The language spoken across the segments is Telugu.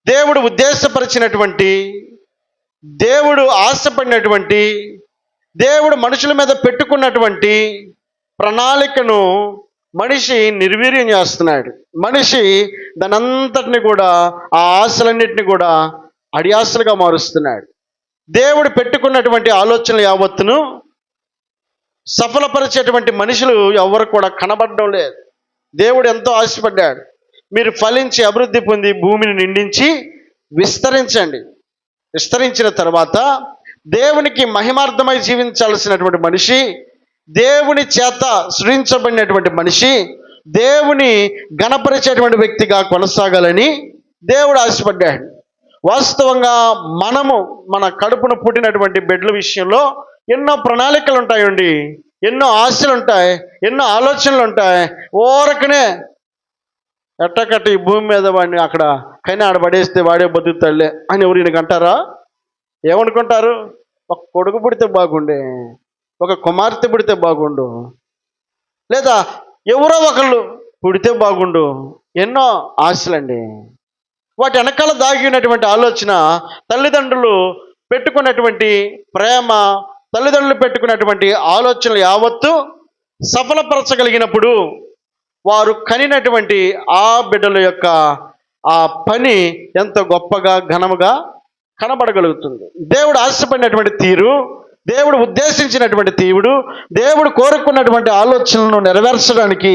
దేవుడు ఉద్దేశపరిచినటువంటి, దేవుడు ఆశపడినటువంటి, దేవుడు మనుషుల మీద పెట్టుకున్నటువంటి ప్రణాళికను మనిషి నిర్వీర్యం చేస్తున్నాడు. మనిషి దానంతటిని కూడా, ఆ ఆశలన్నింటినీ కూడా అడియాసలుగా మారుస్తున్నాడు. దేవుడు పెట్టుకున్నటువంటి ఆలోచనలు యావత్తును సఫలపరిచేటువంటి మనుషులు ఎవరు కూడా కనబడడం లేదు. దేవుడు ఎంతో ఆశపడ్డాడు, మీరు ఫలించి అభివృద్ధి పొంది భూమిని నిండించి విస్తరించండి. విస్తరించిన తర్వాత దేవునికి మహిమార్థమై జీవించాల్సినటువంటి మనిషి, దేవుని చేత సృష్టించబడినటువంటి మనిషి, దేవుని గణపరిచేటువంటి వ్యక్తిగా కొనసాగాలని దేవుడు ఆశపడ్డాడు. వాస్తవంగా మనము మన కడుపును పుట్టినటువంటి బిడ్డల విషయంలో ఎన్నో ప్రణాళికలు ఉంటాయండి, ఎన్నో ఆశలు ఉంటాయి, ఎన్నో ఆలోచనలు ఉంటాయి. ఓరకనే ఎట్టకట్టి ఈ భూమి మీద వాడిని అక్కడ కైనా ఆడ పడేస్తే వాడే బతుకుతాడులే అని ఎవరు ఈయనకి అంటారా? ఏమనుకుంటారు? ఒక కొడుకు పుడితే బాగుండే, ఒక కుమార్తె పుడితే బాగుండు, లేదా ఎవరో ఒకళ్ళు పుడితే బాగుండు. ఎన్నో ఆశలండి. వాటి వెనకాల దాగినటువంటి ఆలోచన, తల్లిదండ్రులు పెట్టుకున్నటువంటి ప్రేమ, తల్లిదండ్రులు పెట్టుకున్నటువంటి ఆలోచనలు యావత్తు సఫలపరచగలిగినప్పుడు వారు కనినటువంటి ఆ బిడ్డల యొక్క ఆ పని ఎంత గొప్పగా ఘనముగా కనబడగలుగుతుంది. దేవుడు ఆశపడినటువంటి తీరు, దేవుడు ఉద్దేశించినటువంటి తీరుడు, దేవుడు కోరుకున్నటువంటి ఆలోచనలను నెరవేర్చడానికి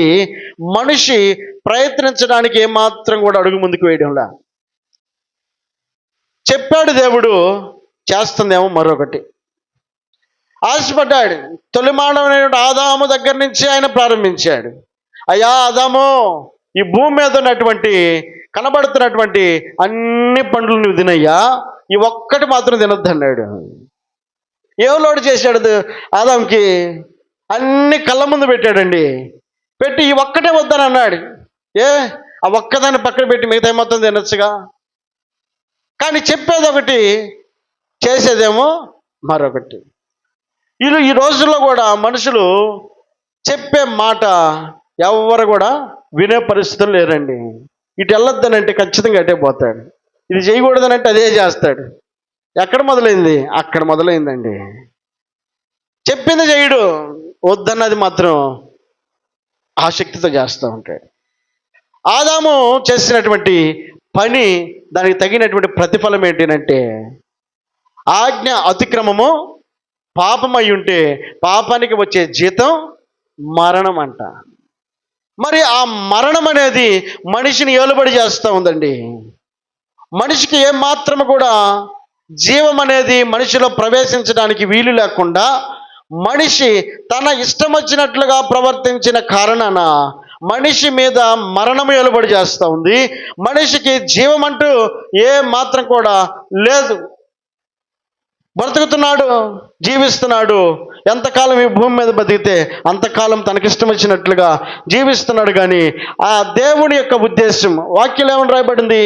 మనిషి ప్రయత్నించడానికి ఏమాత్రం కూడా అడుగు ముందుకు వేయడంలా. చెప్పాడు దేవుడు, చేస్తుందేమో మరొకటి. ఆశపడ్డాడు. తొలి మానవుడైన ఆదాము దగ్గర నుంచి ఆయన ప్రారంభించాడు. అయ్యా ఆదాము, ఈ భూమి మీద ఉన్నటువంటి కనబడుతున్నటువంటి అన్ని పండ్లు నువ్వు తినయ్యా, ఈ ఒక్కటి మాత్రం తినొద్దు అన్నాడు. ఏం లోటు చేశాడు ఆదాంకి? అన్ని కళ్ళ ముందు పెట్టాడండి. పెట్టి ఈ ఒక్కటే వద్దని అన్నాడు. ఆ ఒక్కదాన్ని పక్కన పెట్టి మిగతా మొత్తం తినొచ్చుగా. కానీ చెప్పేది ఒకటి, చేసేదేమో మరొకటి. ఈ రోజుల్లో కూడా మనుషులు చెప్పే మాట ఎవరు కూడా వినే పరిస్థితులు లేరండి. ఇటు వెళ్ళొద్దనంటే ఖచ్చితంగా అటే పోతాడు, ఇది చేయకూడదనంటే అదే చేస్తాడు. ఎక్కడ మొదలైంది? అక్కడ మొదలైందండి. చెప్పింది చేయడు, వద్దన్నది మాత్రం ఆసక్తితో చేస్తూ ఉంటాడు. ఆదాము చేసినటువంటి పని, దానికి తగినటువంటి ప్రతిఫలం ఏంటంటే, ఆజ్ఞ అతిక్రమము పాపమై ఉంటే పాపానికి వచ్చే జీతం మరణం అంట. మరి ఆ మరణం అనేది మనిషిని ఏలుబడి చేస్తూ ఉందండి. మనిషికి ఏమాత్రము కూడా జీవం అనేది మనిషిలో ప్రవేశించడానికి వీలు లేకుండా మనిషి తన ఇష్టం వచ్చినట్లుగా ప్రవర్తించిన కారణాన మనిషి మీద మరణం ఏలుబడి చేస్తూ ఉంది. మనిషికి జీవం అంటూ ఏ మాత్రం కూడా లేదు. బ్రతుకుతున్నాడు, జీవిస్తున్నాడు. ఎంతకాలం ఈ భూమి మీద బతికితే అంతకాలం తనకిష్టం వచ్చినట్లుగా జీవిస్తున్నాడు. కానీ ఆ దేవుని యొక్క ఉద్దేశం, వాక్యం ఏమని రాయబడింది?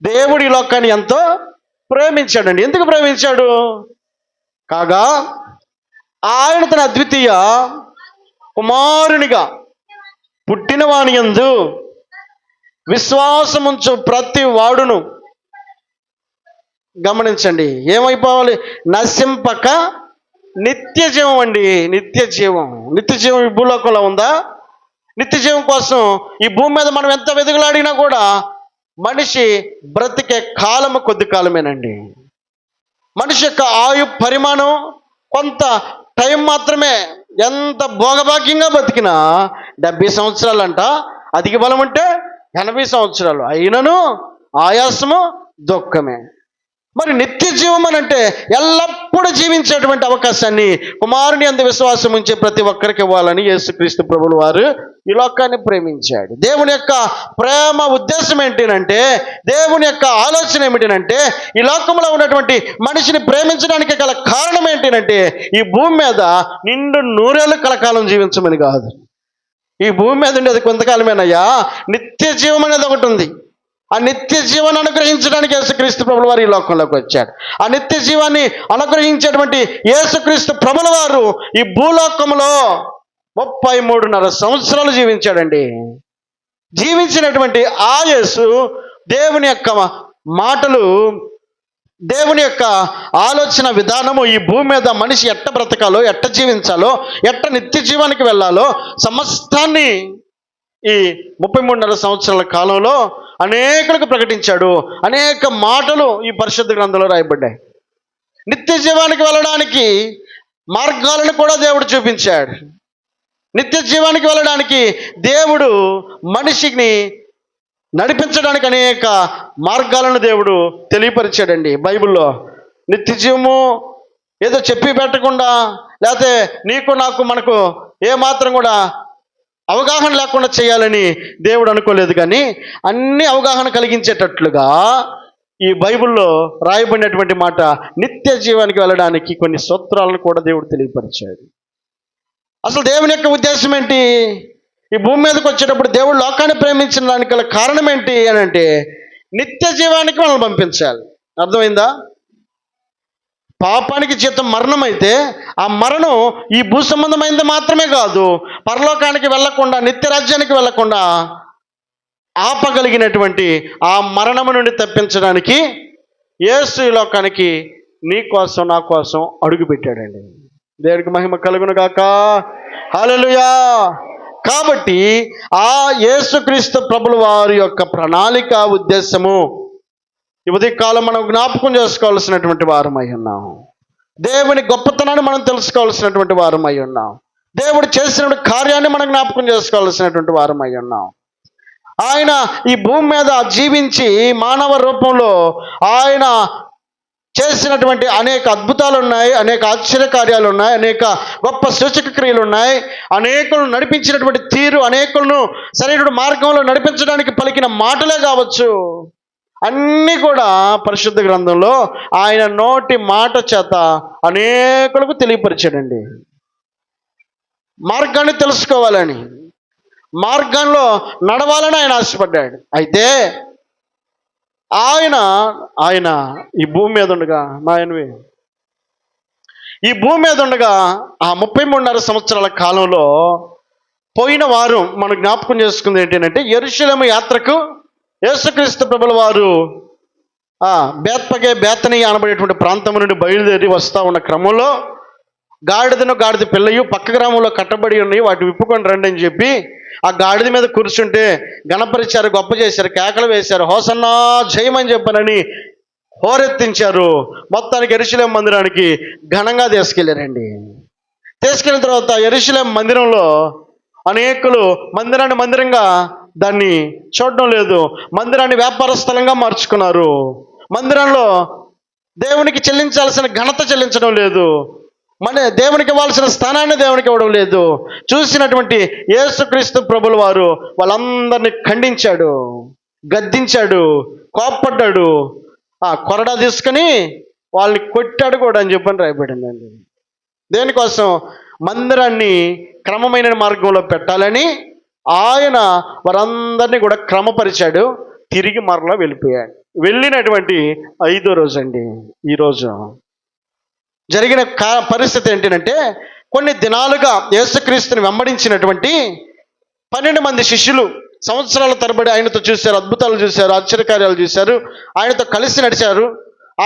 దేవుడు ఈ లోకాన్ని ఎంతో ప్రేమించాడండి. ఎందుకు ప్రేమించాడు? కాగా ఆయన తన అద్వితీయ కుమారునిగా పుట్టిన వాని యందు విశ్వాసముంచు ప్రతి వాడును, గమనించండి, ఏమైపోవాలి? నశింపక నిత్య జీవం అండి. నిత్య జీవం. నిత్య జీవం ఈ భూలోకంలో ఉందా? నిత్య జీవం కోసం ఈ భూమి మీద మనం ఎంత వెతుకులాడినా కూడా మనిషి బ్రతికే కాలము కొద్ది కాలమేనండి. మనిషి యొక్క ఆయు పరిమాణం కొంత టైం మాత్రమే. ఎంత భోగభాగ్యంగా బతికినా 70 సంవత్సరాలంట, అధిక బలం అంటే 80 సంవత్సరాలు అయినను ఆయాసము దుఃఖమే. మరి నిత్య జీవం అని అంటే ఎల్లప్పుడూ జీవించేటువంటి అవకాశాన్ని కుమారుని యందు విశ్వాసం ఉంచే ప్రతి ఒక్కరికి ఇవ్వాలని యేసుక్రీస్తు ప్రభువుల వారు ఈ లోకాన్ని ప్రేమించాడు. దేవుని యొక్క ప్రేమ ఉద్దేశం ఏంటంటే, దేవుని యొక్క ఆలోచన ఏమిటంటే, ఈ లోకంలో ఉన్నటువంటి మనిషిని ప్రేమించడానికి గల కారణం ఏంటంటే, ఈ భూమి మీద నిండు నూరేళ్ళు కలకాలం జీవించమని కాదు. ఈ భూమి మీద ఉండేది కొంతకాలమేనయ్యా. నిత్య జీవం అనేది ఒకటి ఉంది. ఆ నిత్య జీవాన్ని అనుగ్రహించడానికి యేసుక్రీస్తు ప్రభుల వారు ఈ లోకంలోకి వచ్చాడు. ఆ నిత్య జీవాన్ని అనుగ్రహించేటువంటి యేసుక్రీస్తు ప్రభుల వారు ఈ భూలోకంలో 33.5 సంవత్సరాలు జీవించాడండి. జీవించినటువంటి ఆ యేసు దేవుని యొక్క మాటలు, దేవుని యొక్క ఆలోచన విధానము ఈ భూమి మీద మనిషి ఎట్ట బ్రతకాలో, ఎట్ట జీవించాలో, ఎట్ట నిత్య జీవానికి వెళ్ళాలో సమస్తాన్ని ఈ 33.5 సంవత్సరాల కాలంలో అనేకులకు ప్రకటించాడు. అనేక మాటలు ఈ పరిశుద్ధ గ్రంథంలో రాయబడ్డాయి. నిత్య జీవానికి వెళ్ళడానికి మార్గాలను కూడా దేవుడు చూపించాడు. నిత్య జీవానికి వెళ్ళడానికి దేవుడు మనిషిని నడిపించడానికి అనేక మార్గాలను దేవుడు తెలియపరిచాడండి బైబిల్లో. నిత్య జీవము ఏదో చెప్పి పెట్టకుండా, లేకపోతే నీకు నాకు మనకు ఏమాత్రం కూడా అవగాహన లేకుండా చేయాలని దేవుడు అనుకోలేదు. కానీ అన్ని అవగాహన కలిగించేటట్లుగా ఈ బైబిల్లో రాయబడినటువంటి మాట నిత్య జీవానికి వెళ్ళడానికి కొన్ని సూత్రాలను కూడా దేవుడు తెలియపరిచాడు. అసలు దేవుని యొక్క ఉద్దేశం ఏంటి? ఈ భూమి మీదకి వచ్చేటప్పుడు దేవుడు లోకాన్ని ప్రేమించిన దానికి గల కారణం ఏంటి అని అంటే నిత్య జీవానికి మనల్ని పంపించాలి. అర్థమైందా? పాపానికి జీతం మరణం అయితే ఆ మరణం ఈ భూ సంబంధమైనది మాత్రమే కాదు, పరలోకానికి వెళ్ళకుండా, నిత్య రాజ్యానికి వెళ్ళకుండా ఆపగలిగినటువంటి ఆ మరణము నుండి తప్పించడానికి యేసు ఈ లోకానికి నీ కోసం నా కోసం అడుగు పెట్టాడండి. దేవునికి మహిమ కలుగును గాక. హల్లెలూయా. కాబట్టి ఆ యేసుక్రీస్తు ప్రభుల వారి యొక్క ప్రణాళిక, ఉద్దేశము ఈ ఉదయకాలం మనం జ్ఞాపకం చేసుకోవాల్సినటువంటి వారమై ఉన్నాం. దేవుని గొప్పతనాన్ని మనం తెలుసుకోవాల్సినటువంటి వారమై ఉన్నాం. దేవుడు చేసిన కార్యాన్ని మనం జ్ఞాపకం చేసుకోవాల్సినటువంటి వారమై ఉన్నాం. ఆయన ఈ భూమి మీద జీవించి మానవ రూపంలో ఆయన చేసినటువంటి అనేక అద్భుతాలు ఉన్నాయి, అనేక ఆశ్చర్యకార్యాలు ఉన్నాయి, అనేక గొప్ప సూచక క్రియలు ఉన్నాయి. అనేకులను నడిపించినటువంటి తీరు, అనేకులను సరైన మార్గంలో నడిపించడానికి పలికిన మాటలే కావచ్చు, అన్నీ కూడా పరిశుద్ధ గ్రంథంలో ఆయన నోటి మాట చేత అనేకులకు తెలియపరిచాడండి. మార్గాన్ని తెలుసుకోవాలని, మార్గంలో నడవాలని ఆయన ఆశపడ్డాడు. అయితే ఆయన ఈ భూమి మీద ఉండగా, ఈ భూమి మీద ఉండగా ఆ 33.5 సంవత్సరాల కాలంలో పోయిన వారం మనం జ్ఞాపకం చేసుకుంది ఏంటంటే, యెరూషలేము యాత్రకు యేసుక్రీస్తు ప్రభుల వారు బేతనీ అనబడేటువంటి ప్రాంతం నుండి బయలుదేరి వస్తూ ఉన్న క్రమంలో గాడిద పిల్లయు పక్క గ్రామంలో కట్టబడి ఉన్నాయి, వాటి విప్పుకొని రండి అని చెప్పి ఆ గాడిద మీద కూర్చుంటే గణపరిచారు, గొప్ప చేశారు, కేకలు వేశారు, హోసన్నా జయమని చెప్పనని హోరెత్తించారు. మొత్తానికి యెరూషలేము మందిరానికి ఘనంగా తీసుకెళ్ళారండి. తీసుకెళ్ళిన తర్వాత యెరూషలేము మందిరంలో అనేకులు మందిరంగా దాన్ని చూడడం లేదు, మందిరాన్ని వ్యాపార స్థలంగా మార్చుకున్నారు. మందిరంలో దేవునికి చెల్లించాల్సిన ఘనత చెల్లించడం లేదు, దేవునికి ఇవ్వాల్సిన స్థానాన్ని దేవునికి ఇవ్వడం లేదు. చూసినటువంటి యేసుక్రీస్తు ప్రభుల వారు వాళ్ళందరినీ ఖండించాడు, గద్దించాడు, కోప్పడ్డాడు, కొరడా తీసుకుని వాళ్ళని కొట్టాడు కూడా అని చెప్పని రాయబడిందండి. దేనికోసం? మందిరాన్ని క్రమమైన మార్గంలో పెట్టాలని ఆయన వారందరినీ కూడా క్రమపరిచాడు. తిరిగి మరలా వెళ్ళిపోయాడు. వెళ్ళినటువంటి 5వ రోజు అండి ఈరోజు జరిగిన పరిస్థితి ఏంటంటే, కొన్ని దినాలుగా యేసుక్రీస్తుని వెంబడించినటువంటి 12 మంది శిష్యులు సంవత్సరాల తరబడి ఆయనతో చూశారు, అద్భుతాలు చూశారు, ఆశ్చర్యకార్యాలు చూశారు, ఆయనతో కలిసి నడిచారు.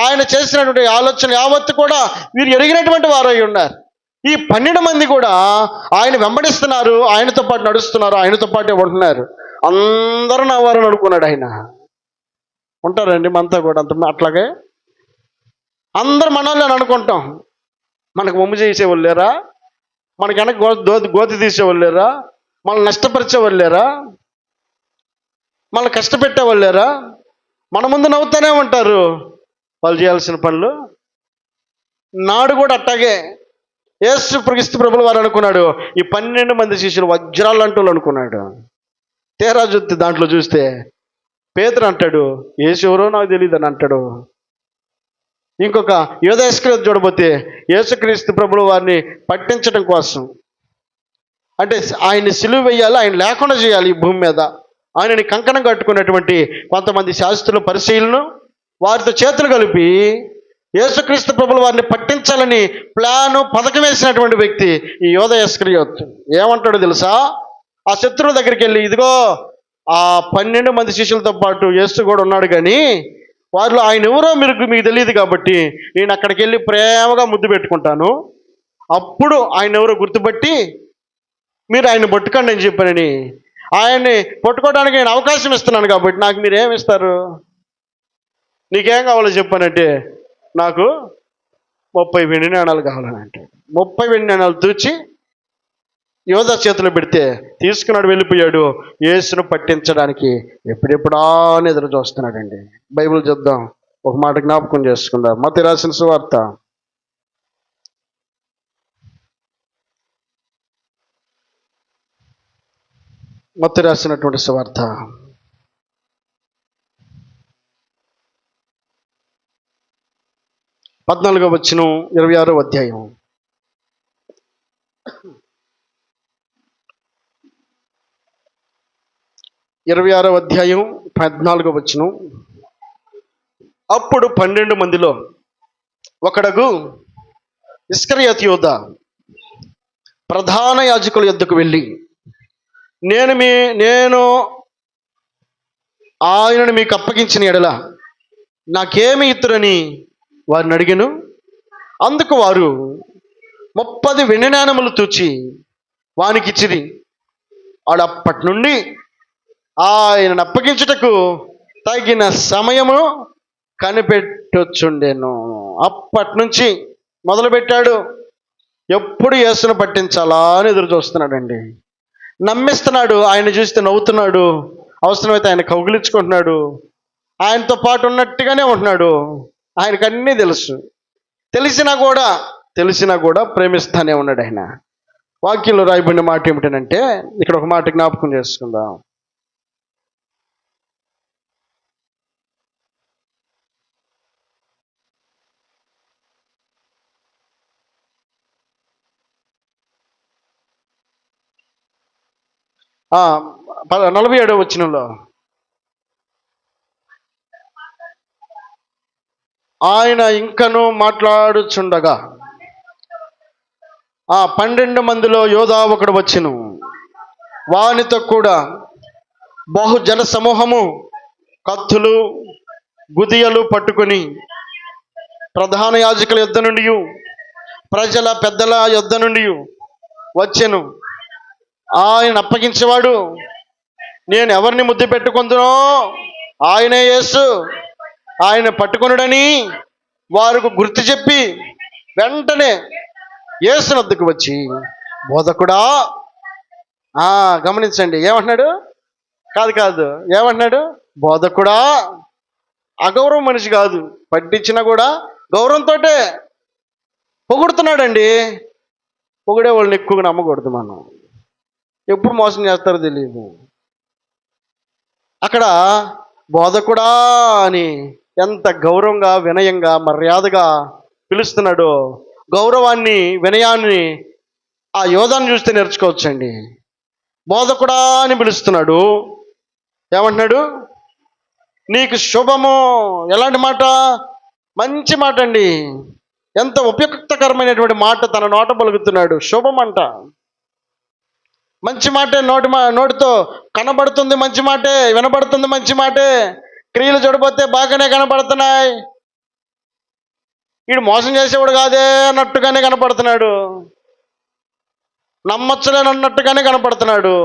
ఆయన చేసినటువంటి ఆలోచన యావత్తు కూడా వీరు ఎరిగినటువంటి వారు అయి ఉన్నారు. ఈ 12 మంది కూడా ఆయన వెంబడిస్తున్నారు, ఆయనతో పాటు నడుస్తున్నారు, ఆయనతో పాటే ఉంటున్నారు. అందరూ నవ్వారని అనుకున్నాడు ఆయన. ఉంటారండి మనతో కూడా అట్లాగే అందరు మనల్ని అనుకుంటాం. మనకు మొమ్ము చేసేవాళ్ళు లేరా? మనకి వెనక గోతి తీసేవాళ్ళు లేరా? మనల్ని నష్టపరిచేవాళ్ళు లేరా? మనల్ని కష్టపెట్టేవాళ్ళు లేరా? మన ముందు నవ్వుతూనే ఉంటారు వాళ్ళు చేయాల్సిన పనులు. నాడు కూడా అట్టాగే యేసుక్రీస్తు ప్రభుల వారు అనుకున్నాడు, ఈ 12 మంది శిష్యులు వజ్రాలు అంటూ అనుకున్నాడు. తేరా చూస్తే దాంట్లో చూస్తే పేతురు అంటాడు, యేసు ఎవరో నాకు తెలియదు అని అంటాడు. ఇంకొక యూదా ఇస్కరియోతు చూడబోతే యేసుక్రీస్తు ప్రభుల వారిని పట్టించడం కోసం, అంటే ఆయన్ని సిలువ వేయాలి, ఆయన లేకుండా చేయాలి ఈ భూమి మీద, ఆయనని కంకణం కట్టుకున్నటువంటి కొంతమంది శాస్త్రులు, పరిశీలన వారితో చేతులు కలిపి యేసుక్రీస్తు ప్రభుల వారిని పట్టించాలని పథకం వేసినటువంటి వ్యక్తి ఈ యూదా ఇస్కరియోతు. ఏమంటాడో తెలుసా? ఆ శత్రువుల దగ్గరికి వెళ్ళి, ఇదిగో ఆ 12 మంది శిష్యులతో పాటు యేసు కూడా ఉన్నాడు, కానీ వారిలో ఆయన ఎవరో మీకు తెలియదు కాబట్టి నేను అక్కడికి వెళ్ళి ప్రేమగా ముద్దు పెట్టుకుంటాను. అప్పుడు ఆయన ఎవరో గుర్తుపట్టి మీరు ఆయన పట్టుకోండి అని చెప్పానని, ఆయన్ని పట్టుకోవడానికి నేను అవకాశం ఇస్తున్నాను కాబట్టి నాకు మీరు ఏమి ఇస్తారు? నీకేం కావాలో చెప్పానంటే నాకు 30 వెండి నాణాలు కావాలని అంటాడు. 30 వెండి నాణాలు తూచి యోధ చేతిలో పెడితే తీసుకున్నాడు, వెళ్ళిపోయాడు. యేసును పట్టించడానికి ఎప్పుడెప్పుడా అని ఎదురు చూస్తున్నాడండి. బైబిల్ చూద్దాం, ఒక మాట జ్ఞాపకం చేసుకుందాం. మత్తయి రాసిన సువార్త మత్తయి రాసినటువంటి సువార్త 14వ వచనం, 26వ అధ్యాయం. 26వ అధ్యాయం 14వ వచనం. అప్పుడు 12 మందిలో ఒకడగు ఇస్కరియోతు యూద ప్రధాన యాజకుల యొద్దకు వెళ్ళి, నేను ఆయనను మీకు అప్పగించిన ఎడల నాకేమి ఇత్తురని వారిని అడిగాను. అందుకు వారు 30 వెండి నాణెములు తూచి వానికి ఇచ్చిరి. వాడు అప్పటి నుండి ఆయనను అప్పగించుటకు తగిన సమయము కనిపెట్టొచ్చుండెను. అప్పటి నుంచి మొదలుపెట్టాడు, ఎప్పుడు యేసును పట్టించాలా అని ఎదురు చూస్తున్నాడండి. నమ్మిస్తున్నాడు, ఆయన చూస్తే నవ్వుతున్నాడు, అవసరమైతే ఆయన కౌగిలించుకుంటున్నాడు, ఆయనతో పాటు ఉన్నట్టుగానే ఉంటున్నాడు. ఆయనకు అన్నీ తెలుసు, తెలిసినా కూడా ప్రేమిస్తానే ఉన్నాడు ఆయన. వాక్యంలో రాయబడిన మాట ఏమిటంటే, ఇక్కడ ఒక మాట జ్ఞాపకం చేసుకుందాం. ఆ 47వ వచనంలో, ఆయన ఇంకను మాట్లాడుచుండగా 12 మందిలో యోధా ఒకడు వచ్చెను. వానితో కూడా బహుజన సమూహము కత్తులు గుదియలు పట్టుకొని ప్రధాన యాజకుల యొద్ద నుండి ప్రజల పెద్దల యొద్ద నుండి వచ్చెను. ఆయన అప్పగించేవాడు, నేను ఎవరిని ముద్దు పెట్టుకుందునో ఆయనే యేసు, ఆయన పట్టుకొనుడని వారికి గుర్తు చెప్పి వెంటనే యేసు వద్దకు వచ్చి, బోధకుడా, గమనించండి ఏమంటున్నాడు, కాదు ఏమంటున్నాడు, బోధకుడా. అగౌరవం మనిషి కాదు, పట్టించినా కూడా గౌరవంతో పొగుడుతున్నాడండి. పొగిడే వాళ్ళని ఎక్కువగా నమ్మకూడదు మనం, ఎప్పుడు మోసం చేస్తారో తెలియదు. అక్కడ బోధకుడా అని ఎంత గౌరవంగా, వినయంగా, మర్యాదగా పిలుస్తున్నాడో. గౌరవాన్ని, వినయాన్ని ఆ యోధాన్ని చూస్తే నేర్చుకోవచ్చండి. బోధకుడా అని పిలుస్తున్నాడు. ఏమంటున్నాడు, నీకు శుభము. ఎలాంటి మాట? మంచి మాట అండి. ఎంత ఉపయుక్తకరమైనటువంటి మాట తన నోట పలుకుతున్నాడు. శుభం అంట, మంచి మాటే. నోటితో కనబడుతుంది మంచి మాటే, వినబడుతుంది మంచి మాటే. క్రియలు చూడబోతే బాగానే కనబడుతున్నాయి. వీడు మోసం చేసేవాడు కాదే అన్నట్టుగానే కనపడుతున్నాడు, నమ్మచ్చలేనన్నట్టుగానే కనపడుతున్నాడు.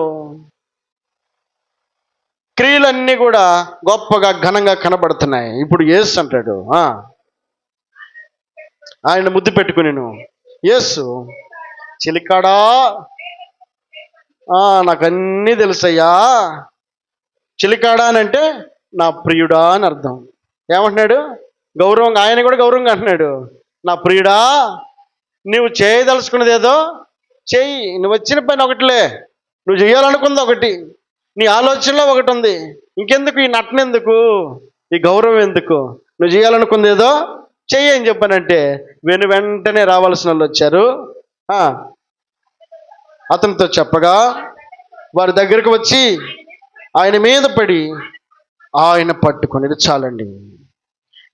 క్రియలన్నీ కూడా గొప్పగా ఘనంగా కనబడుతున్నాయి. ఇప్పుడు యేసు అంటాడు, ఆయన ముద్దు పెట్టుకుని, యేసు చిలికాడా, నాకు అన్నీ తెలుసయ్యా. చిలికాడా అని అంటే నా ప్రియుడా అని అర్థం. ఏమంటున్నాడు? గౌరవంగా, ఆయన కూడా గౌరవంగా అంటున్నాడు, నా ప్రియుడా, నువ్వు చేయదలుచుకున్నది ఏదో చెయ్యి. నువ్వు వచ్చిన పని ఒకటిలే, నువ్వు చేయాలనుకుంది ఒకటి, నీ ఆలోచనలో ఒకటి ఉంది. ఇంకెందుకు ఈ నటనెందుకు, ఈ గౌరవం ఎందుకు? నువ్వు చేయాలనుకుంది ఏదో చెయ్యి అని చెప్పానంటే వెంటనే రావాల్సిన వాళ్ళు వచ్చారు. అతనితో చెప్పగా వారి దగ్గరకు వచ్చి ఆయన మీద పడి ఆయన పట్టుకొని. చాలండి.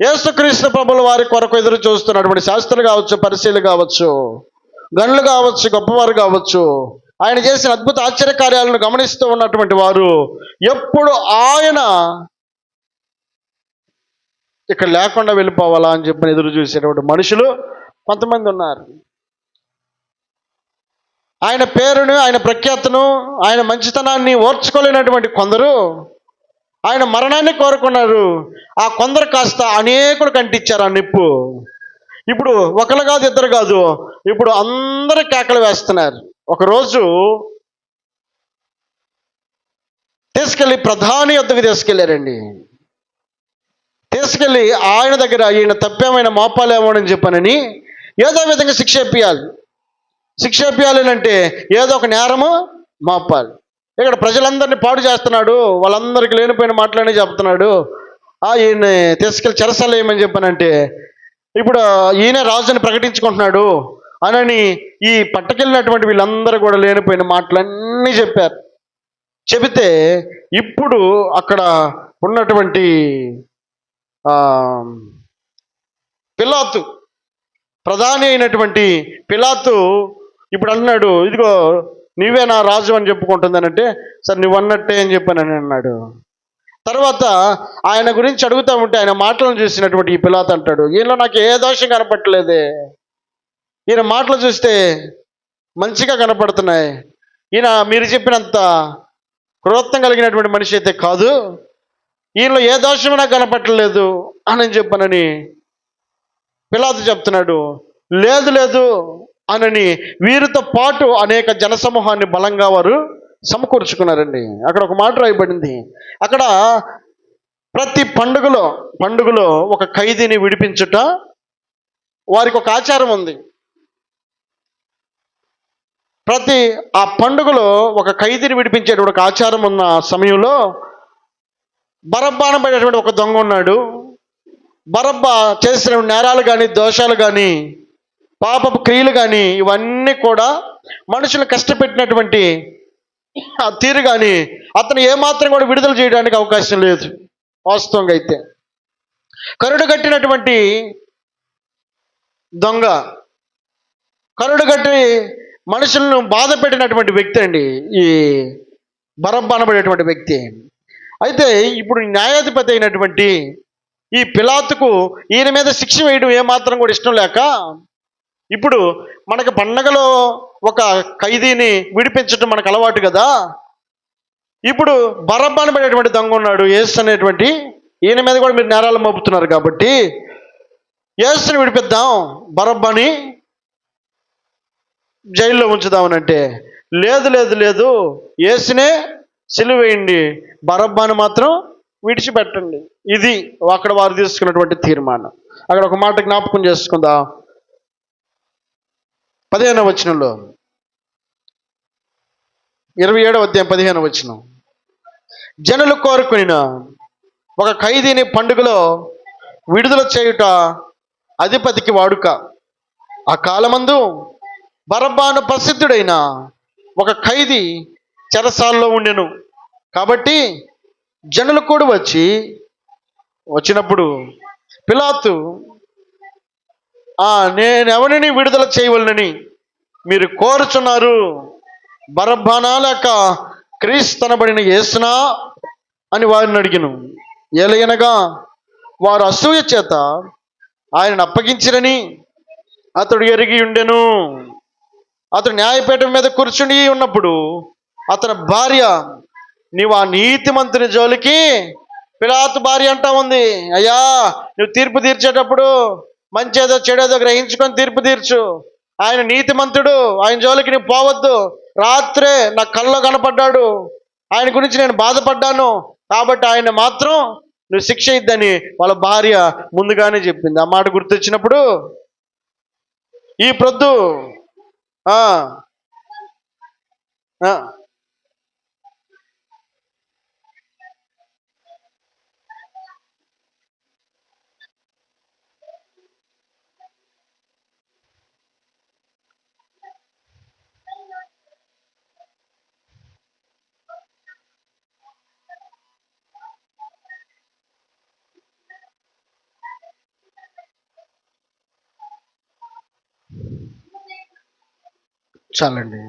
యేసుక్రీస్తు ప్రభువుల వారి కొరకు ఎదురు చూస్తున్నటువంటి శాస్త్రులు కావచ్చు, పరిశీలు కావచ్చు, గనులు కావచ్చు, గొప్పవారు కావచ్చు, ఆయన చేసిన అద్భుత ఆశ్చర్యకార్యాలను గమనిస్తూ ఉన్నటువంటి వారు ఎప్పుడు ఆయన ఇక్కడ లేకుండా వెళ్ళిపోవాలా అని చెప్పి ఎదురు చూసేటువంటి మనుషులు కొంతమంది ఉన్నారు. ఆయన పేరును, ఆయన ప్రఖ్యాతను, ఆయన మంచితనాన్ని ఓర్చుకోలేనటువంటి కొందరు ఆయన మరణాన్ని కోరుకున్నారు. ఆ కొందరు కాస్త అనేకులు కంటించారు ఆ నిప్పు. ఇప్పుడు ఒకరు కాదు, ఇద్దరు కాదు, ఇప్పుడు అందరు కేకలు వేస్తున్నారు. ఒకరోజు తీసుకెళ్ళి ప్రధాని యొద్దకు తీసుకెళ్ళారండి. తీసుకెళ్ళి ఆయన దగ్గర ఈయన తప్పేమైనా మోపాలేమో అని చెప్పానని ఏదో విధంగా శిక్ష ఇప్పియాలి అంటే ఏదో ఒక నేరము మోపాలి. ఇక్కడ ప్రజలందరినీ పాడు చేస్తున్నాడు, వాళ్ళందరికీ లేనిపోయిన మాటలనే చెప్తున్నాడు. ఈయన తీసుకెళ్ళి చెరసాల ఏమని చెప్పానంటే ఇప్పుడు ఈయన రాజుని ప్రకటించుకుంటున్నాడు అని ఈ పట్టుకెళ్ళినటువంటి వీళ్ళందరూ కూడా లేనిపోయిన మాటలన్నీ చెప్పారు. చెబితే ఇప్పుడు అక్కడ ఉన్నటువంటి పిలాతు, ప్రధాని అయినటువంటి పిలాతు ఇప్పుడు అన్నాడు, ఇదిగో నీవే నా రాజు అని చెప్పుకుంటుందనంటే సరే నువ్వు అన్నట్టే అని చెప్పానని అన్నాడు. తర్వాత ఆయన గురించి అడుగుతూ ఉంటే ఆయన మాటలను చూసినటువంటి ఈ పిలాతు అంటాడు, ఈయనలో నాకు ఏ దోషం కనపట్టలేదే, ఈయన మాటలు చూస్తే మంచిగా కనపడుతున్నాయి, ఈయన మీరు చెప్పినంత క్రూరత్వం కలిగినటువంటి మనిషి అయితే కాదు, ఈయనలో ఏ దోషం నాకు కనపట్టలేదు అని చెప్పానని పిలాతు చెప్తున్నాడు. లేదు లేదు అనని వీరితో పాటు అనేక జనసమూహాన్ని బలంగా వారు సమకూర్చుకున్నారండి. అక్కడ ఒక మాట రాయబడింది, అక్కడ ప్రతి పండుగలో ఒక ఖైదీని విడిపించుట వారికి ఒక ఆచారం ఉంది. ఆ పండుగలో ఒక ఖైదీని విడిపించేటువంటి ఒక ఆచారం ఉన్న సమయంలో బరబ్బాను పడేటువంటి ఒక దొంగ ఉన్నాడు. బరబ్బా చేసిన నేరాలు కానీ, దోషాలు కానీ, పాపపు క్రియలు కానీ ఇవన్నీ కూడా మనుషులు కష్టపెట్టినటువంటి ఆ తీరు కానీ అతను ఏమాత్రం కూడా విడుదల చేయడానికి అవకాశం లేదు. వాస్తవంగా అయితే కరుడు కట్టినటువంటి దొంగ, కరుడు కట్టి మనుషులను బాధ పెట్టినటువంటి వ్యక్తి అండి ఈ బరబ్బా అనబడేటువంటి వ్యక్తి. అయితే ఇప్పుడు న్యాయాధిపతి అయినటువంటి ఈ పిలాతుకు ఈయన మీద శిక్ష వేయడం ఏమాత్రం కూడా ఇష్టం లేక, ఇప్పుడు మనకి పండగలో ఒక ఖైదీని విడిపించడం మనకు అలవాటు కదా, ఇప్పుడు బరబ్బాను పడేటువంటి దొంగ ఉన్నాడు యేసు అనేటువంటి, ఈయన మీద కూడా మీరు నేరాలు మోపుతున్నారు కాబట్టి యేసుని విడిపిద్దాం, బరబ్బాని జైల్లో ఉంచుదామనంటే లేదు లేదు లేదు, యేసునే సిలువ వేయండి, బరబ్బాను మాత్రం విడిచిపెట్టండి. ఇది అక్కడ వారు తీసుకున్నటువంటి తీర్మానం. అక్కడ ఒక మాట జ్ఞాపకం చేసుకుందాం. 15వ వచనంలో, 27వ అధ్యాయం 15వ వచనం, జనులు కోరుకునిన ఒక ఖైదీని పండుగలో విడుదల చేయుట అధిపతికి వాడుక. ఆ కాలమందు బరబ్బాను ప్రసిద్ధుడైన ఒక ఖైదీ చెరసాల్లో ఉండెను. కాబట్టి జనులు కూడా వచ్చినప్పుడు పిలాతు నేనెవరిని విడుదల చేయవలనని మీరు కోరుచున్నారు, బరబ్బానా లేక క్రీస్తనబడిన యేసునా అని వారిని అడిగిను. ఏలయనగా వారు అసూయ చేత ఆయనను అప్పగించిరని అతడు ఎరిగి ఉండెను. అతడు న్యాయపీఠం మీద కూర్చుని ఉన్నప్పుడు అతని భార్య, నీవు ఆ నీతిమంతుని జోలికి, పిలాతు భార్య అంటా ఉంది, అయ్యా నువ్వు తీర్పు తీర్చేటప్పుడు మంచేదో చెడేదో గ్రహించుకొని తీర్పు తీర్చు, ఆయన నీతిమంతుడు, ఆయన జోలికి నువ్వు పోవద్దు, రాత్రే నా కళ్ళలో కనపడ్డాడు, ఆయన గురించి నేను బాధపడ్డాను, కాబట్టి ఆయన మాత్రం నువ్వు శిక్ష ఇద్దని వాళ్ళ భార్య ముందుగానే చెప్పింది. ఆ మాట గుర్తొచ్చినప్పుడు ఈ ప్రొద్దు చాలండి.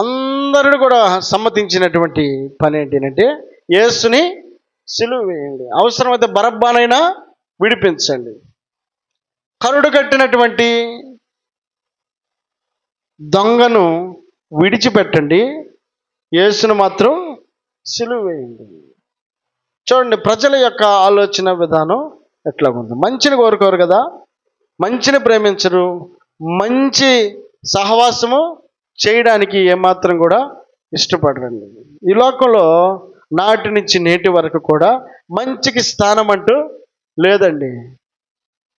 అందరూ కూడా సమ్మతించినటువంటి పని ఏంటంటే యేసుని సిలువ వేయండి, అవసరమైతే బరబ్బానైనా విడిపించండి. కరుడు కట్టినటువంటి దొంగను విడిచిపెట్టండి, యేసును మాత్రం సిలువ వేయండి. చూడండి, ప్రజల యొక్క ఆలోచన విధానం ఎట్లా ఉంది. మంచిని కోరుకోరు కదా, మంచిని ప్రేమించరు, మంచి సహవాసము చేయడానికి ఏమాత్రం కూడా ఇష్టపడరండి. ఈ లోకంలో నాటి నుంచి నేటి వరకు కూడా మంచికి స్థానం అంటూ లేదండి.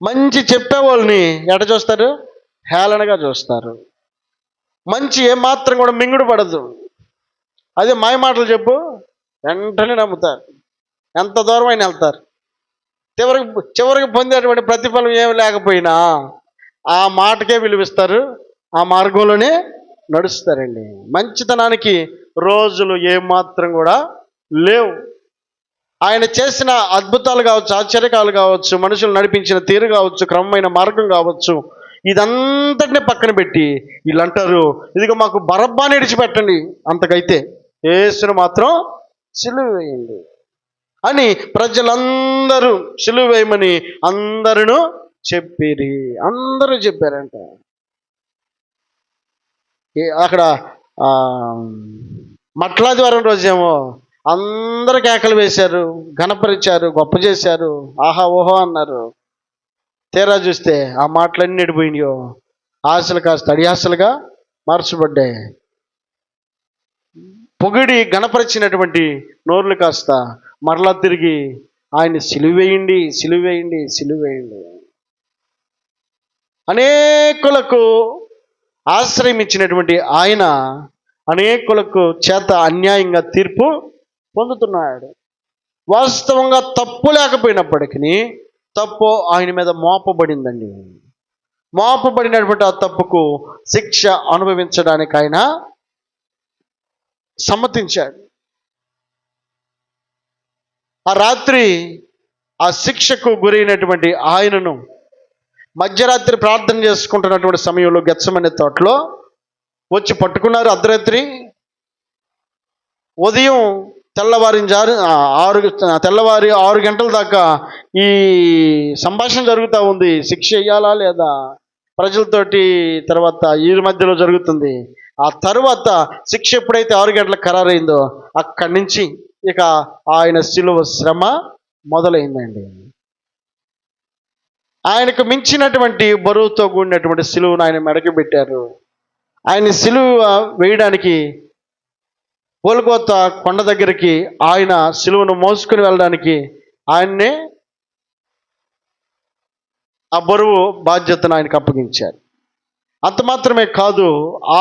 మంచి చెప్పే వాళ్ళని ఎట చూస్తారు? హేళనగా చూస్తారు. మంచి ఏమాత్రం కూడా మింగుడు పడదు. అదే మాయ మాటలు చెప్పు, వెంటనే నమ్ముతారు, ఎంత దూరం అయినా వెళ్తారు. చివరికి పొందేటువంటి ప్రతిఫలం ఏమి లేకపోయినా ఆ మాటకే విలువిస్తారు, ఆ మార్గంలోనే నడుస్తారండి. మంచితనానికి రోజులు ఏమాత్రం కూడా లేవు. ఆయన చేసిన అద్భుతాలు కావచ్చు, ఆశ్చర్యకాలు కావచ్చు, మనుషులు నడిపించిన తీరు కావచ్చు, క్రమమైన మార్గం కావచ్చు, ఇదంతటిని పక్కన పెట్టి వీళ్ళు అంటారు, ఇదిగో మాకు బరబ్బాని విడిచిపెట్టండి, అంతకైతే యేసును మాత్రం సిలువ వేయండి అని ప్రజలందరూ సిలువ వేయమని అందరూ చెప్పిరి. అందరూ చెప్పారంట. అక్కడ మట్లాదివారం రోజేమో అందరూ కేకలు వేశారు, ఘనపరిచారు, గొప్ప చేశారు, ఆహా ఓహో అన్నారు. తీరా చూస్తే ఆ మాటలన్నీ ఎడిపోయినాయో, ఆశలు కాస్త అడియాసలుగా మార్చబడ్డాయి. పొగిడి గణపరిచినటువంటి నోర్లు కాస్త మరలా తిరిగి ఆయన సిలువేయండి, సిలువేయండి, సిలువేయండి. అనేకులకు ఆశ్రయం ఇచ్చినటువంటి ఆయన అనేకులకు చేత అన్యాయంగా తీర్పు పొందుతున్నాడు. వాస్తవంగా తప్పు లేకపోయినప్పటికీ తప్పు ఆయన మీద మోపబడిందండి. మోపబడినటువంటి ఆ తప్పుకు శిక్ష అనుభవించడానికి ఆయన సమ్మతించాడు. ఆ రాత్రి ఆ శిక్షకు గురైనటువంటి ఆయనను మధ్యరాత్రి ప్రార్థన చేసుకుంటున్నటువంటి సమయంలో గెత్సెమనే తోటలో వచ్చి పట్టుకున్నారు. అర్ధరాత్రి ఉదయం తెల్లవారి 6 గంటల దాకా ఈ సంభాషణ జరుగుతూ ఉంది. శిక్ష వేయాలా లేదా ప్రజలతోటి, తర్వాత ఈ మధ్యలో జరుగుతుంది. ఆ తరువాత శిక్ష ఎప్పుడైతే 6 గంటలకు ఖరారైందో అక్కడి నుంచి ఇక ఆయన శిలువ శ్రమ మొదలైందండి. ఆయనకు మించినటువంటి బరువుతో కూడినటువంటి శిలువను ఆయన మెడకి పెట్టారు. ఆయన శిలువ వేయడానికి గొల్గోతా కొండ దగ్గరికి ఆయన శిలువను మోసుకుని వెళ్ళడానికి ఆయన్నే ఆ బరువు బాధ్యతను ఆయనకు అప్పగించారు. అంత మాత్రమే కాదు,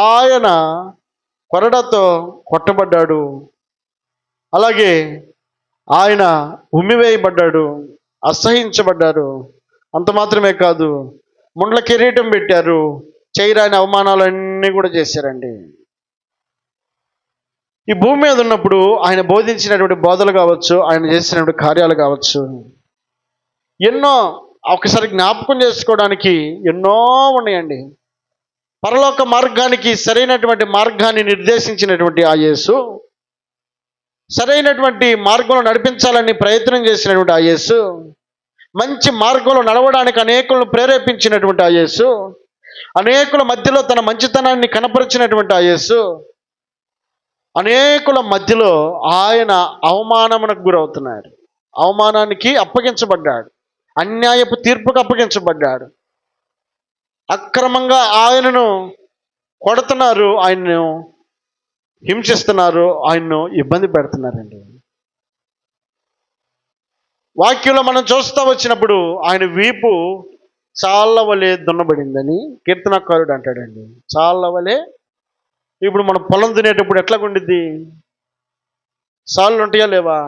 ఆయన కొరడాతో కొట్టబడ్డాడు, అలాగే ఆయన ఉమ్మివేయబడ్డాడు, అసహించబడ్డారు. అంత మాత్రమే కాదు, ముండ్ల కిరీటం పెట్టారు, చేయరాని అవమానాలన్నీ కూడా చేశారండి. ఈ భూమి మీద ఉన్నప్పుడు ఆయన బోధించినటువంటి బోధలు కావచ్చు, ఆయన చేసినటువంటి కార్యాలు కావచ్చు, ఎన్నో ఒకసారి జ్ఞాపకం చేసుకోవడానికి ఎన్నో ఉన్నాయండి. పరలోక మార్గానికి సరైనటువంటి మార్గాన్ని నిర్దేశించినటువంటి ఆ యేసు, సరైనటువంటి మార్గంలో నడిపించాలని ప్రయత్నం చేసినటువంటి ఆ యేసు, మంచి మార్గంలో నడవడానికి అనేకులను ప్రేరేపించినటువంటి ఆ యేసు, అనేకుల మధ్యలో తన మంచితనాన్ని కనపరిచినటువంటి ఆ యేసు, అనేకుల మధ్యలో ఆయన అవమానమునకు గురవుతున్నాడు, అవమానానికి అప్పగించబడ్డాడు, అన్యాయపు తీర్పుకు అప్పగించబడ్డాడు. అక్రమంగా ఆయనను కొడుతున్నారు, ఆయన్ను హింసిస్తున్నారు, ఆయన్ను ఇబ్బంది పెడుతున్నారండి. వాక్యంలో మనం చూస్తూ వచ్చినప్పుడు ఆయన వీపు చాలా వలె దున్నబడిందని కీర్తనకారుడు అంటాడండి. చాలా వలె. ఇప్పుడు మనం పొలం దున్నేటప్పుడు ఎట్లా ఉండిద్ది? సాళ్ళు ఉంటాయా లేవా?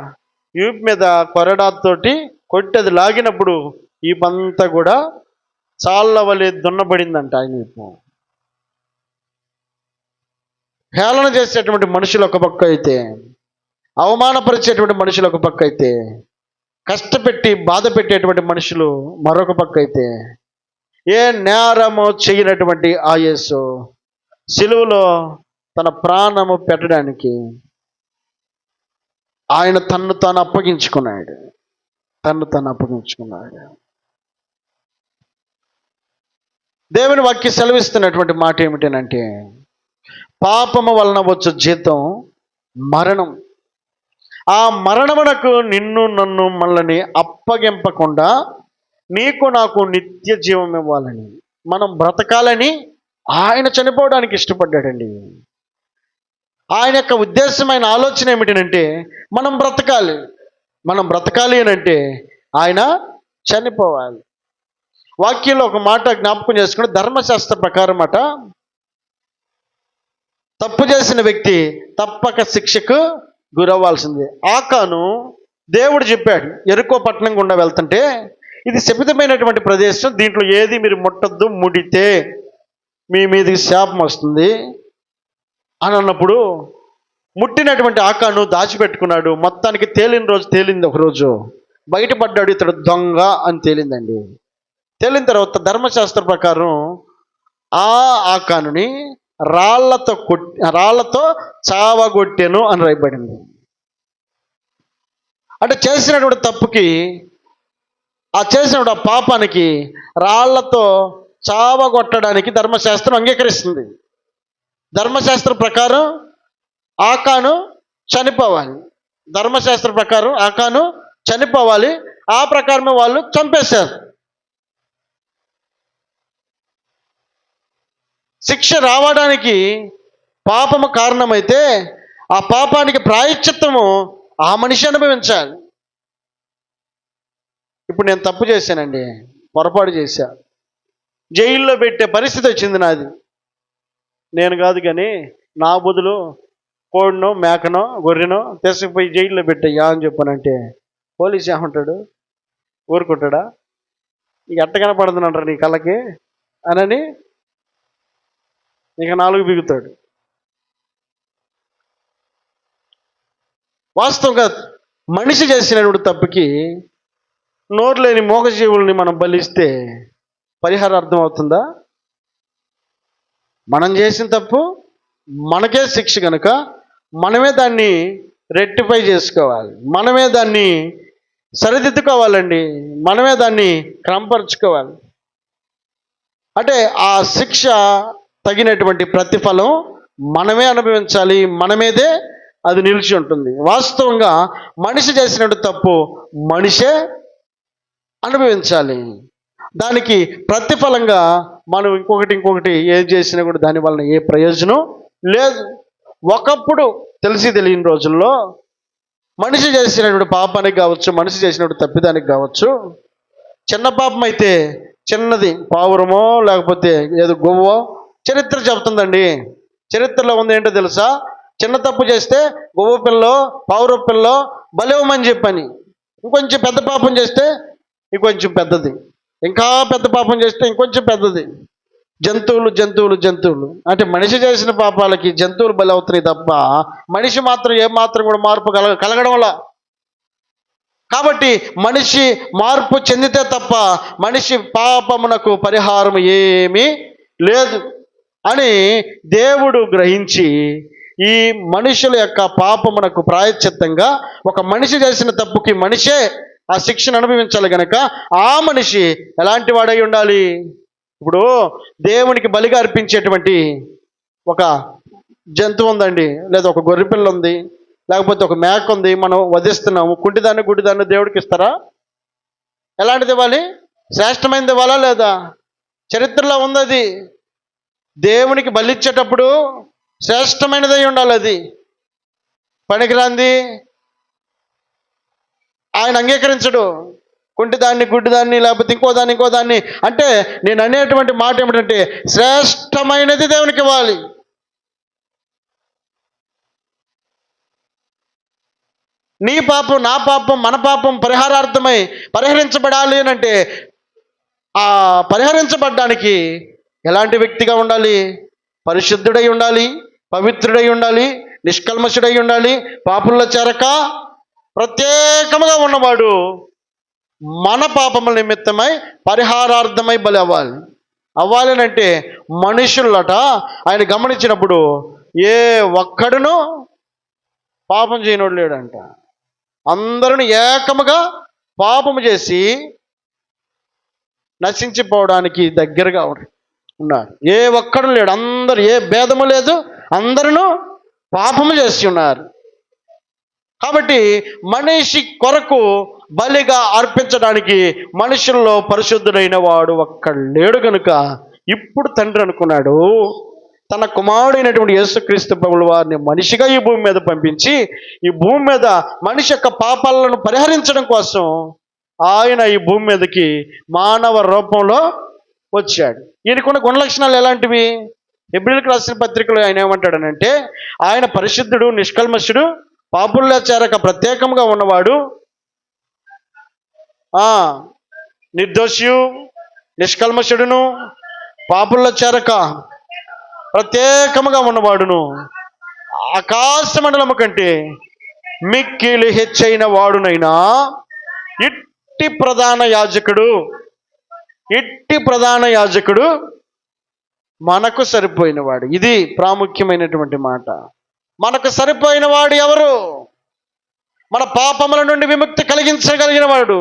వీపు మీద కొరడాతోటి కొట్టి అది లాగినప్పుడు ఈ పంతా కూడా చాలా వలె దున్నబడిందంట ఆయన వీపు. హేళన చేసేటువంటి మనుషులు ఒక పక్క అయితే, అవమానపరిచేటువంటి మనుషులు ఒక పక్క అయితే, కష్టపెట్టి బాధ పెట్టేటువంటి మనుషులు మరొక పక్క అయితే, ఏ నేరము చేయనటువంటి ఆ యేసు సిలువలో తన ప్రాణము పెట్టడానికి ఆయన తన్ను తాను అప్పగించుకున్నాడు. దేవుని వాక్య సెలవిస్తున్నటువంటి మాట ఏమిటంటే, పాపము వలన వచ్చు జీతం మరణం. ఆ మరణమునకు నిన్ను నన్ను మనల్ని అప్పగింపకుండా నీకు నాకు నిత్య జీవం ఇవ్వాలని, మనం బ్రతకాలని ఆయన చనిపోవడానికి ఇష్టపడ్డాడండి. ఆయన యొక్క ఉద్దేశమైన ఆలోచన ఏమిటంటే, మనం బ్రతకాలి అని అంటే ఆయన చనిపోవాలి. వాక్యంలో ఒక మాట జ్ఞాపకం చేసుకుని, ధర్మశాస్త్ర ప్రకారం అట తప్పు చేసిన వ్యక్తి తప్పక శిక్షకు గురవ్వాల్సిందే. ఆకాను దేవుడు చెప్పాడు, యెరికో పట్టణం గుండా వెళ్తుంటే, ఇది శపితమైనటువంటి ప్రదేశం, దీంట్లో ఏది మీరు ముట్టద్దు, ముడితే మీ మీదకి శాపం వస్తుంది అని అన్నప్పుడు ముట్టినటువంటి ఆకాను దాచిపెట్టుకున్నాడు. మొత్తానికి తేలింది. ఒకరోజు బయటపడ్డాడు, ఇతడు దొంగ అని తేలిందండి. తేలిన తర్వాత ధర్మశాస్త్ర ప్రకారం ఆ ఆకానుని రాళ్లతో చావగొట్టెను అని రాయబడింది. అంటే చేసినటువంటి తప్పుకి, చేసినటువంటి పాపానికి రాళ్లతో చావగొట్టడానికి ధర్మశాస్త్రం అంగీకరిస్తుంది. ధర్మశాస్త్రం ప్రకారం ఆకాను చనిపోవాలి. ఆ ప్రకారమే వాళ్ళు చంపేశారు. శిక్ష రావడానికి పాపము కారణమైతే ఆ పాపానికి ప్రాయశ్చిత్తము ఆ మనిషి అనుభవించాలి. ఇప్పుడు నేను తప్పు చేశానండి, పొరపాటు చేశా, జైల్లో పెట్టే పరిస్థితి వచ్చింది నాది. నేను కాదు కానీ నా బదులు కోడినో మేకనో గొర్రెనో తీసుకుపోయి జైల్లో పెట్టయ్యా అని చెప్పానంటే పోలీసు ఏమంటాడు? ఊరుకుంటాడా? ఇక ఎట్ట కనపడుతుందంటారు నీ కళ్ళకి అనని ఇక 4 బిగుతాడు. వాస్తవంగా మనిషి చేసినటువంటి తప్పుకి నోరు లేని మూగజీవుల్ని మనం బలిస్తే పరిహారం అర్థం అవుతుందా? మనం చేసిన తప్పు మనకే శిక్ష కనుక మనమే దాన్ని రెక్టిఫై చేసుకోవాలి, మనమే దాన్ని సరిదిద్దుకోవాలండి, మనమే దాన్ని క్రమపరుచుకోవాలి. అంటే ఆ శిక్ష తగినటువంటి ప్రతిఫలం మనమే అనుభవించాలి, మన మీదే అది నిలిచి ఉంటుంది. వాస్తవంగా మనిషి చేసినట్టు తప్పు మనిషే అనుభవించాలి. దానికి ప్రతిఫలంగా మనం ఇంకొకటి ఏం చేసినా కూడా దాని వలన ఏ ప్రయోజనం లేదు. ఒకప్పుడు తెలియని రోజుల్లో మనిషి చేసినటువంటి పాపానికి కావచ్చు, మనిషి చేసినటువంటి తప్పిదానికి కావచ్చు, చిన్న పాపం అయితే చిన్నది పావురమో లేకపోతే ఏదో గొవ్వో చరిత్ర చెబుతుందండి. చరిత్రలో ఉంది ఏంటో తెలుసా? చిన్న తప్పు చేస్తే గొవ్వ పిల్లో పావుర పిల్లో బలేవమని చెప్పని, ఇంకొంచెం పెద్ద పాపం చేస్తే ఇంకొంచెం పెద్దది, ఇంకా పెద్ద పాపం చేస్తే ఇంకొంచెం పెద్దది. జంతువులు అంటే మనిషి చేసిన పాపాలకి జంతువులు బలి అవుతున్నాయి తప్ప మనిషి మాత్రం ఏమాత్రం కూడా మార్పు కలగడం వల్ల. కాబట్టి మనిషి మార్పు చెందితే తప్ప మనిషి పాపమునకు పరిహారం ఏమీ లేదు అని దేవుడు గ్రహించి ఈ మనుషుల యొక్క పాపమునకు ప్రాయశ్చిత్తంగా ఒక మనిషి చేసిన తప్పుకి మనిషే ఆ శిక్షను అనుభవించాలి గనక ఆ మనిషి ఎలాంటి వాడై ఉండాలి? ఇప్పుడు దేవునికి బలిగా అర్పించేటువంటి ఒక జంతువు ఉందండి, లేదా ఒక గొర్రెపిల్ల ఉంది, లేకపోతే ఒక మేక ఉంది, మనం వధిస్తున్నాము, కుంటిదాన్ని గుడ్డిదాన్ని దేవుడికి ఇస్తారా? ఎలాంటిది ఇవ్వాలి? శ్రేష్టమైనది ఇవ్వాలా లేదా? చరిత్రలో ఉంది అది. దేవునికి బలిచ్చేటప్పుడు శ్రేష్టమైనదై ఉండాలి. అది పనికిరాంది ఆయన అంగీకరించడు. కుంటిదాన్ని గుడ్డిదాన్ని లేకపోతే ఇంకో దాన్ని అంటే నేను అనేటువంటి మాట ఏమిటంటే శ్రేష్టమైనది దేవునికి ఇవ్వాలి. నీ పాపం నా పాపం మన పాపం పరిహరించబడాలి అని అంటే ఆ పరిహరించబడ్డానికి ఎలాంటి వ్యక్తిగా ఉండాలి? పరిశుద్ధుడై ఉండాలి, పవిత్రుడై ఉండాలి, నిష్కల్మషుడై ఉండాలి, పాపుల్లో చేరక ప్రత్యేకముగా ఉన్నవాడు మన పాపముల నిమిత్తమై పరిహారార్థమై బలి అవ్వాలి. అవ్వాలి అంటే మనుషులట ఆయన గమనించినప్పుడు ఏ ఒక్కడును పాపం చేయనోడు లేడంట. అందరూ ఏకముగా పాపము చేసి నశించిపోవడానికి దగ్గరగా ఉన్నారు. ఏ ఒక్కడు లేడు, అందరూ, ఏ భేదము లేదు, అందరూ పాపము చేసి ఉన్నారు. కాబట్టి మనిషి కొరకు బలిగా అర్పించడానికి మనుషుల్లో పరిశుద్ధుడైన వాడు ఒక్కడు లేడు కనుక ఇప్పుడు తండ్రి అనుకున్నాడు, తన కుమారుడైనటువంటి యేసుక్రీస్తు ప్రభుల వారిని మనిషిగా ఈ భూమి మీద పంపించి, ఈ భూమి మీద మనిషి యొక్క పాపాలను పరిహరించడం కోసం ఆయన ఈ భూమి మీదకి మానవ రూపంలో వచ్చాడు. ఈయనకున్న గుణలక్షణాలు ఎలాంటివి? హెబ్రీయులకు రాసిన పత్రికలో ఆయన ఏమంటాడనంటే, ఆయన పరిశుద్ధుడు, నిష్కల్మషుడు, పాపుల్లో చేరక ప్రత్యేకంగా ఉన్నవాడు, నిర్దోషియు, నిష్కల్మషుడును, పాపుల్లో చేరక ప్రత్యేకముగా ఉన్నవాడును, ఆకాశ మండలము కంటే మిక్కిలి హెచ్చైన వాడునైనా ఇట్టి ప్రధాన యాజకుడు మనకు సరిపోయినవాడు. ఇది ప్రాముఖ్యమైనటువంటి మాట. మనకు సరిపోయిన వాడు ఎవరు? మన పాపముల నుండి విముక్తి కలిగించగలిగిన వాడు,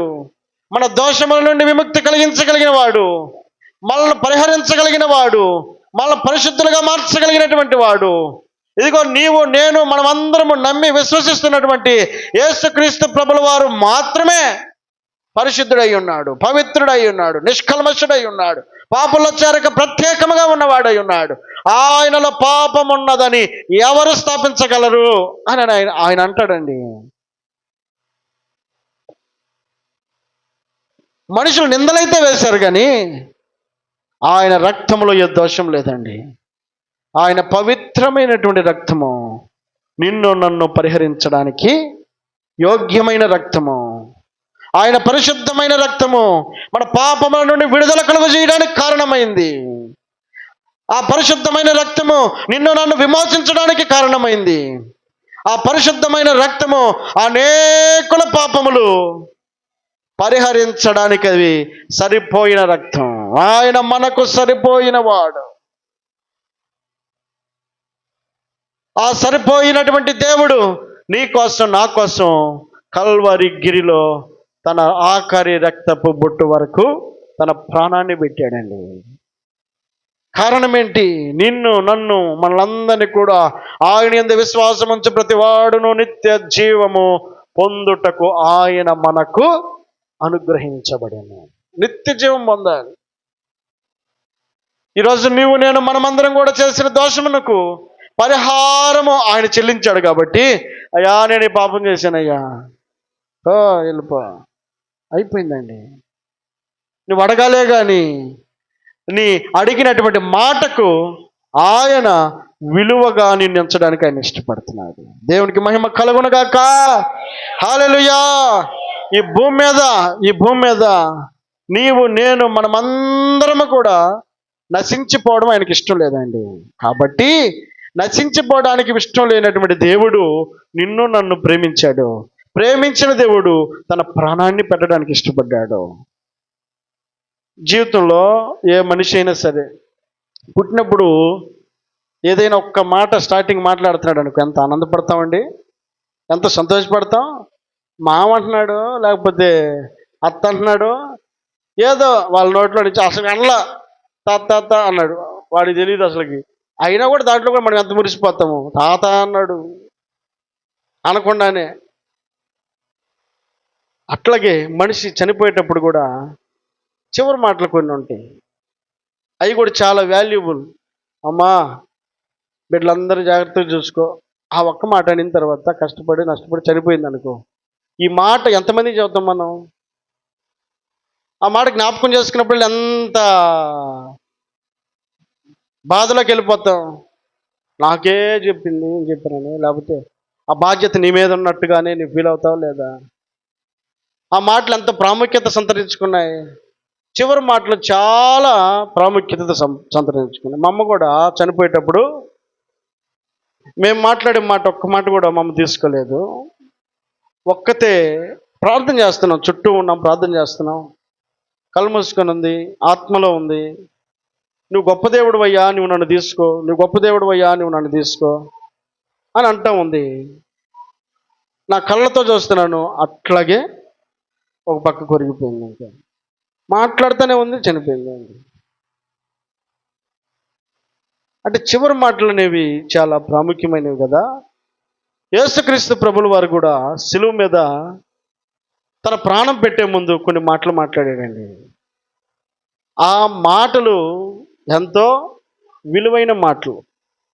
మన దోషముల నుండి విముక్తి కలిగించగలిగిన వాడు, మనల్ని పరిహరించగలిగిన వాడు, మనల్ని పరిశుద్ధులుగా మార్చగలిగినటువంటి వాడు. ఇదిగో నీవు, నేను, మనమందరము నమ్మి విశ్వసిస్తున్నటువంటి యేసుక్రీస్తు ప్రభుల వారు మాత్రమే పరిశుద్ధుడై ఉన్నాడు, పవిత్రుడై ఉన్నాడు, నిష్కల్మషుడై ఉన్నాడు, పాపంలో చేరక ప్రత్యేకముగా ఉన్నవాడై ఉన్నాడు. ఆయనలో పాపం ఉన్నదని ఎవరు స్థాపించగలరు అని ఆయన అంటాడండి. మనుషులు నిందలైతే వేశారు కానీ ఆయన రక్తములో ఏ దోషం లేదండి. ఆయన పవిత్రమైనటువంటి రక్తము, నిన్ను నన్ను పరిహరించడానికి యోగ్యమైన రక్తము. ఆయన పరిశుద్ధమైన రక్తము మన పాపముల నుండి విడుదల కలుగజేయడానికి కారణమైంది. ఆ పరిశుద్ధమైన రక్తము నిన్ను నన్ను విమోచించడానికి కారణమైంది. ఆ పరిశుద్ధమైన రక్తము అనేకుల పాపములు పరిహరించడానికి అది సరిపోయిన రక్తం. ఆయన మనకు సరిపోయిన వాడు. ఆ సరిపోయినటువంటి దేవుడు నీ కోసం, నా కోసం కల్వరి గిరిలో తన ఆఖరి రక్తపు బొట్టు వరకు తన ప్రాణాన్ని పెట్టాడండి. కారణం ఏంటి? నిన్ను, నన్ను, మనలందరినీ కూడా ఆయన యందు విశ్వాసం ఉంచి ప్రతి వాడును నిత్య జీవము పొందుటకు ఆయన మనకు అనుగ్రహించబడను. నిత్య జీవం పొందాలి. ఈరోజు నీవు, నేను, మనమందరం కూడా చేసిన దోషమునకు పరిహారము ఆయన చెల్లించాడు కాబట్టి, అయ్యా నేను ఈ పాపం చేశానయ్యా, వెళ్ళిపో, అయిపోయిందండి. నువ్వు అడగాలే కానీ నీ అడిగినటువంటి మాటకు ఆయన విలువగా నిన్ను ఎంచడానికి ఆయన ఇష్టపడుతున్నాడు. దేవునికి మహిమ కలుగునుగాక. హల్లెలూయా. ఈ భూమి మీద నీవు, నేను, మనమందరము కూడా నశించిపోవడం ఆయనకి ఇష్టం లేదండి. కాబట్టి నశించిపోవడానికి ఇష్టం లేనటువంటి దేవుడు నిన్ను నన్ను ప్రేమించాడు. ప్రేమించిన దేవుడు తన ప్రాణాన్ని పెట్టడానికి ఇష్టపడ్డాడు. జీవితంలో ఏ మనిషి అయినా సరే పుట్టినప్పుడు ఏదైనా ఒక్క మాట స్టార్టింగ్ మాట్లాడుతున్నాడు అనుకో, ఎంత ఆనందపడతామండి, ఎంత సంతోషపడతాం. మామ అంటున్నాడు, లేకపోతే అత్త అంటున్నాడు, ఏదో వాళ్ళ నోట్లో నుంచి అసలు అనలా తాత అన్నాడు, వాడికి తెలియదు అసలుకి. అయినా కూడా దాంట్లో కూడా మనం ఎంత మురిసిపోతాము. తాత అన్నాడు అనకుండానే. అట్లాగే మనిషి చనిపోయేటప్పుడు కూడా చివరి మాటలు కొన్ని ఉంటాయి, అవి కూడా చాలా వాల్యుబుల్. అమ్మా బిడ్డలందరూ జాగ్రత్తగా చూసుకో. ఆ ఒక్క మాట అనిన తర్వాత నష్టపడి చనిపోయింది అనుకో, ఈ మాట ఎంతమంది చెబుతాం మనం? ఆ మాట జ్ఞాపకం చేసుకున్నప్పుడు ఎంత బాధలోకి వెళ్ళిపోతాం. నాకే చెప్పింది, ఏం చెప్పానని, లేకపోతే ఆ బాధ్యత నీ మీద ఉన్నట్టుగానే నీ ఫీల్ అవుతావు లేదా? ఆ మాటలు ఎంత ప్రాముఖ్యత సంతరించుకున్నాయి. చివరి మాటలు చాలా ప్రాముఖ్యత సంతరించుకున్నాయి. మా అమ్మ కూడా చనిపోయేటప్పుడు మేము మాట్లాడే మాట, ఒక్క మాట కూడా మా అమ్మ తీసుకోలేదు. ఒక్కతే ప్రార్థన చేస్తున్నాం, చుట్టూ ఉన్నాం, ప్రార్థన చేస్తున్నాం, కళ్ళు మూసుకొని ఉంది, ఆత్మలో ఉంది. నువ్వు గొప్ప దేవుడు అయ్యా, నువ్వు నన్ను తీసుకో, నువ్వు గొప్ప దేవుడు అయ్యా, నువ్వు నన్ను తీసుకో అని అంటా ఉంది. నా కళ్ళతో చూస్తున్నాను, అట్లాగే ఒక పక్క కొరిగిపోయింది. ఇంకా మాట్లాడుతూనే ఉంది, చనిపోయింది. అంటే చివరి మాటలు అనేవి చాలా ప్రాముఖ్యమైనవి కదా. యేసుక్రీస్తు ప్రభుల వారు కూడా శిలువ మీద తన ప్రాణం పెట్టే ముందు కొన్ని మాటలు మాట్లాడాడండి. ఆ మాటలు ఎంతో విలువైన మాటలు.